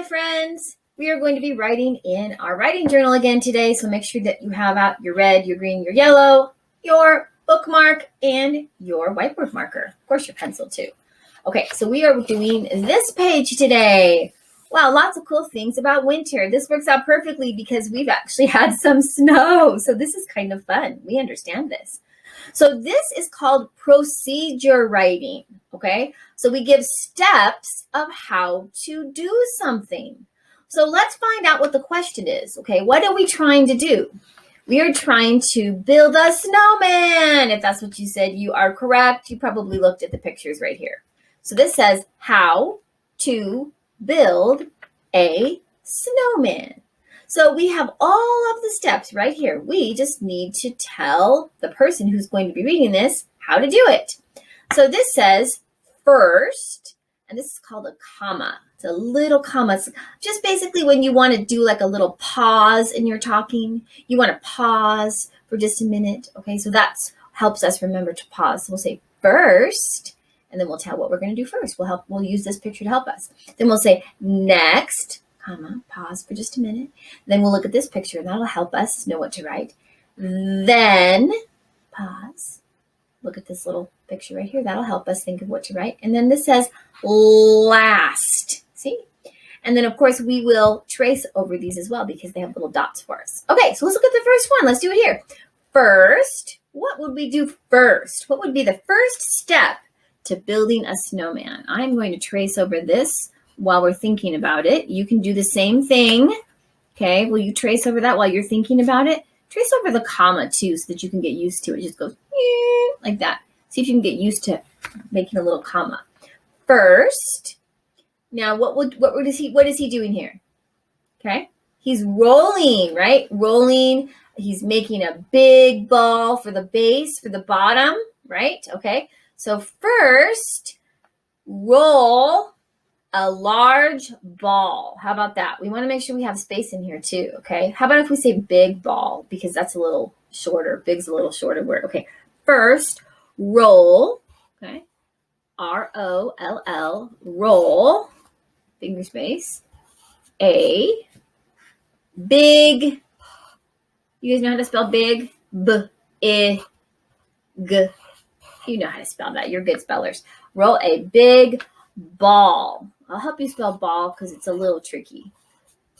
my friends. We are going to be writing in our writing journal again today, so make sure that you have out your red, your green, your yellow, your bookmark, and your whiteboard marker. Of course, your pencil too. Okay, so we are doing this page today. Wow, lots of cool things about winter. This works out perfectly because we've actually had some snow, so this is kind of fun. We understand this. So this is called procedure writing, okay? So we give steps of how to do something. So let's find out what the question is, okay? What are we trying to do? We are trying to build a snowman. If that's what you said, you are correct. You probably looked at the pictures right here. So this says how to build a snowman. So we have all of the steps right here. We just need to tell the person who's going to be reading this how to do it. So this says first, and this is called a comma. It's a little comma. It's just basically when you want to do like a little pause in your talking. You want to pause for just a minute. Okay, so that helps us remember to pause. So we'll say first, and then we'll tell what we're going to do first. We'll use this picture to help us. Then we'll say next, comma, pause for just a minute. Then we'll look at this picture, and that'll help us know what to write. Then pause. Look at this little picture right here. That'll help us think of what to write. And then this says last. See? And then, of course, we will trace over these as well because they have little dots for us. Okay, so let's look at the first one. Let's do it here. First, what would we do first? What would be the first step to building a snowman? I'm going to trace over this while we're thinking about it. You can do the same thing. Okay, will you trace over that while you're thinking about it? Trace over the comma too so that you can get used to it. It just goes like that. See if you can get used to making a little comma. First, now what is he doing here? Okay, he's rolling, right? Rolling. He's making a big ball for the base, for the bottom, right? Okay, so first, roll a large ball. How about that? We want to make sure we have space in here too, okay? How about if we say big ball, because that's a little shorter. Big's a little shorter word. Okay, first, roll, okay? R-O-L-L, roll, finger space, a big, you guys know how to spell big? B-I-G. You know how to spell that. You're good spellers. Roll a big ball. I'll help you spell ball because it's a little tricky.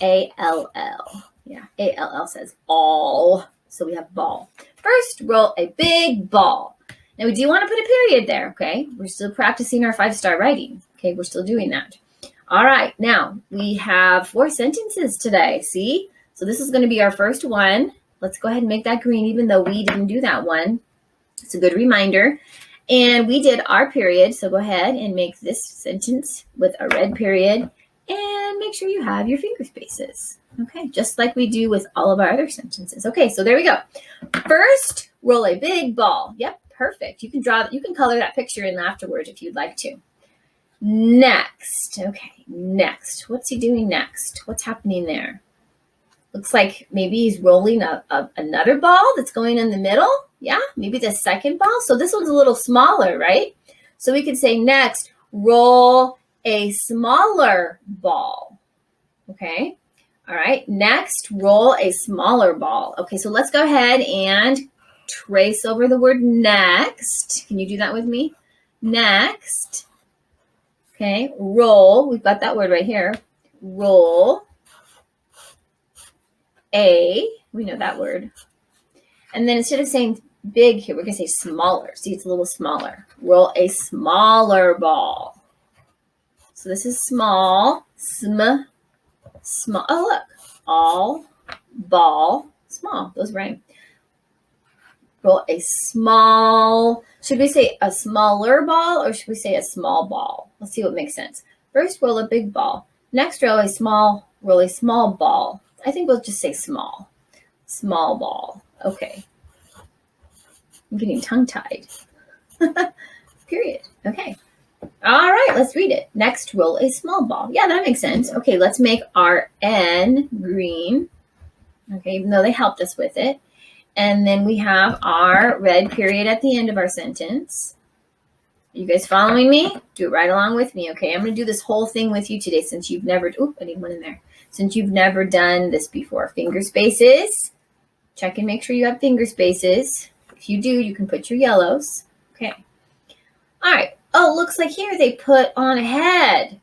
A-L-L. Yeah, A-L-L says all. So we have ball. First, roll a big ball. Now, we do want to put a period there, okay? We're still practicing our 5-star writing. Okay, we're still doing that. All right, now we have 4 sentences today, see? So this is going to be our first one. Let's go ahead and make that green, even though we didn't do that one. It's a good reminder. And we did our period, so go ahead and make this sentence with a red period and make sure you have your finger spaces. Okay, just like we do with all of our other sentences. Okay, so there we go. First, roll a big ball. Yep, perfect. You can color that picture in afterwards if you'd like to. Next, okay, next. What's he doing next? What's happening there? Looks like maybe he's rolling another ball that's going in the middle. Yeah, maybe the second ball. So this one's a little smaller, right? So we could say next, roll a smaller ball. Okay. All right. Next, roll a smaller ball. Okay, so let's go ahead and trace over the word next. Can you do that with me? Next. Okay, roll. We've got that word right here. Roll we know that word. And then instead of saying big here, we're going to say smaller. See, it's a little smaller. Roll a smaller ball. So this is small, small. Oh, look. All, ball, small. Those rhyme. Roll a small. Should we say a smaller ball or should we say a small ball? Let's see what makes sense. First, roll a big ball. Next, roll a small ball. I think we'll just say small. Small ball. Okay. I'm getting tongue-tied. Period. Okay. All right, let's read it. Next, roll a small ball. Yeah, that makes sense. Okay, let's make our N green. Okay, even though they helped us with it. And then we have our red period at the end of our sentence. You guys following me? Do it right along with me, okay? I'm going to do this whole thing with you today since you've never, I need one in there. Since you've never done this before. Finger spaces. Check and make sure you have finger spaces. If you do, you can put your yellows. Okay. All right. Oh, looks like here they put on a head.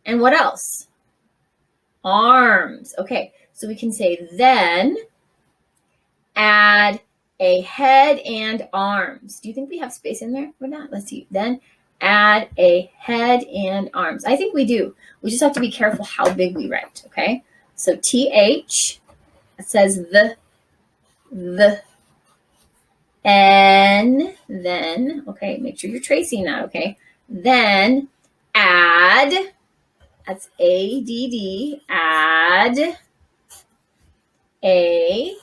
And what else? Arms. Okay. So we can say then add a head and arms. Do you think we have space in there or not? Let's see. Then add a head and arms. I think we do. We just have to be careful how big we write. Okay. So TH, it says the N, then, okay, make sure you're tracing that, okay? Then add, that's ADD, add a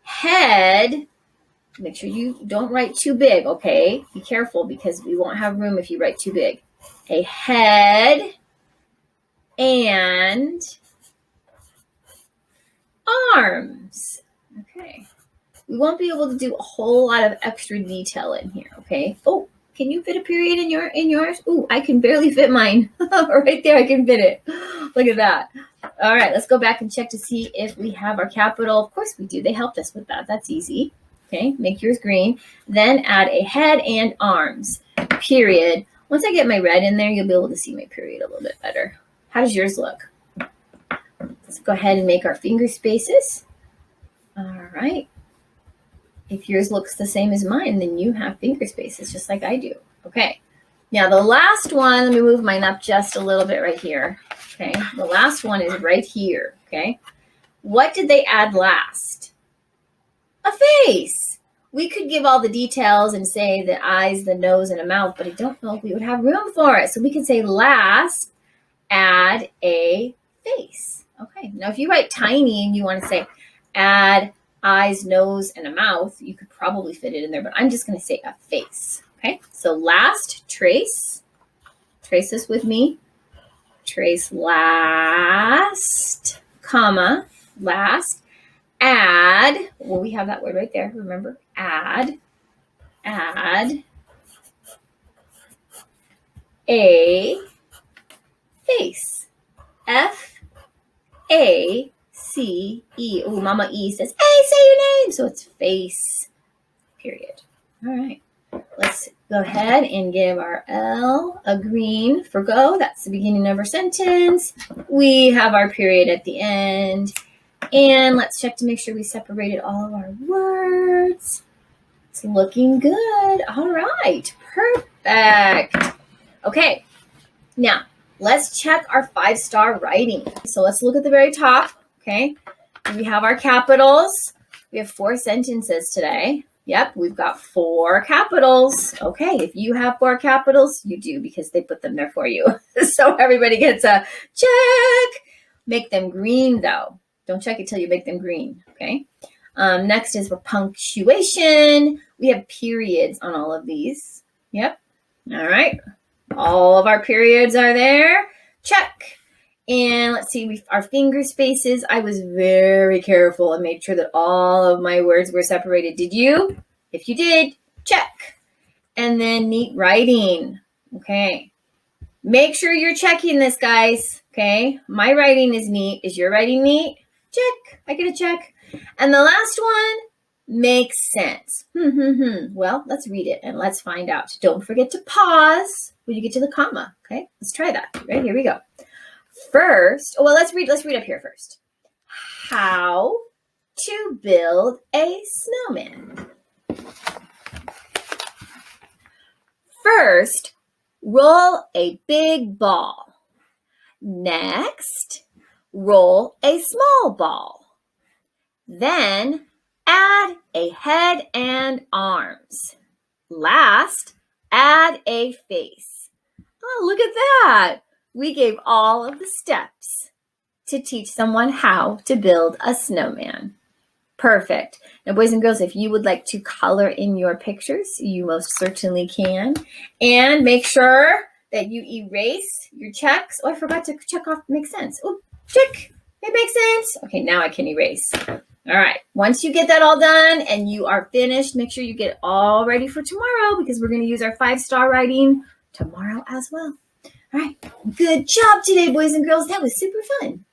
head. Make sure you don't write too big, okay? Be careful because we won't have room if you write too big. A head and arms. Okay. We won't be able to do a whole lot of extra detail in here, okay? Oh, can you fit a period in yours? Ooh, I can barely fit mine. Right there, I can fit it. Look at that. All right, let's go back and check to see if we have our capital. Of course we do. They helped us with that. That's easy. Okay, make yours green. Then add a head and arms, period. Once I get my red in there, you'll be able to see my period a little bit better. How does yours look? Let's go ahead and make our finger spaces. All right. If yours looks the same as mine, then you have finger spaces just like I do. Okay. Now the last one, let me move mine up just a little bit right here. Okay. The last one is right here. Okay. What did they add last? A face. We could give all the details and say the eyes, the nose, and a mouth, but I don't know if we would have room for it. So we could say last, add a face. Okay. Now if you write tiny and you want to say add eyes, nose, and a mouth, you could probably fit it in there, but I'm just going to say a face. Okay, so last, trace this with me, trace last, comma, last, add, well, we have that word right there, remember, add a face, F-A-C-E. Oh, Mama E says, hey, say your name. So it's face, period. All right. Let's go ahead and give our L a green for go. That's the beginning of our sentence. We have our period at the end. And let's check to make sure we separated all of our words. It's looking good. All right. Perfect. Okay. Now, let's check our 5-star writing. So let's look at the very top. Okay, we have our capitals. We have 4 sentences today. Yep, we've got 4 capitals. Okay, if you have 4 capitals, you do because they put them there for you. So everybody gets a check. Make them green though. Don't check it till you make them green, okay? Next is for punctuation. We have periods on all of these. Yep, all right. All of our periods are there. Check. And let's see, our finger spaces, I was very careful and made sure that all of my words were separated. Did you? If you did, check. And then neat writing. Okay. Make sure you're checking this, guys. Okay. My writing is neat. Is your writing neat? Check. I get a check. And the last one makes sense. Well, let's read it and let's find out. Don't forget to pause when you get to the comma. Okay. Let's try that. Right, here we go. First, well, let's read up here first. How to build a snowman. First, roll a big ball. Next, roll a small ball. Then, add a head and arms. Last, add a face. Oh, look at that. We gave all of the steps to teach someone how to build a snowman. Perfect. Now, boys and girls, if you would like to color in your pictures, you most certainly can. And make sure that you erase your checks. Oh, I forgot to check off makes sense. Oh, check. It makes sense. Okay, now I can erase. All All right. Once you get that all done and you are finished, make sure you get it all ready for tomorrow because we're going to use our 5-star writing tomorrow as well. All right. Good job today, boys and girls. That was super fun.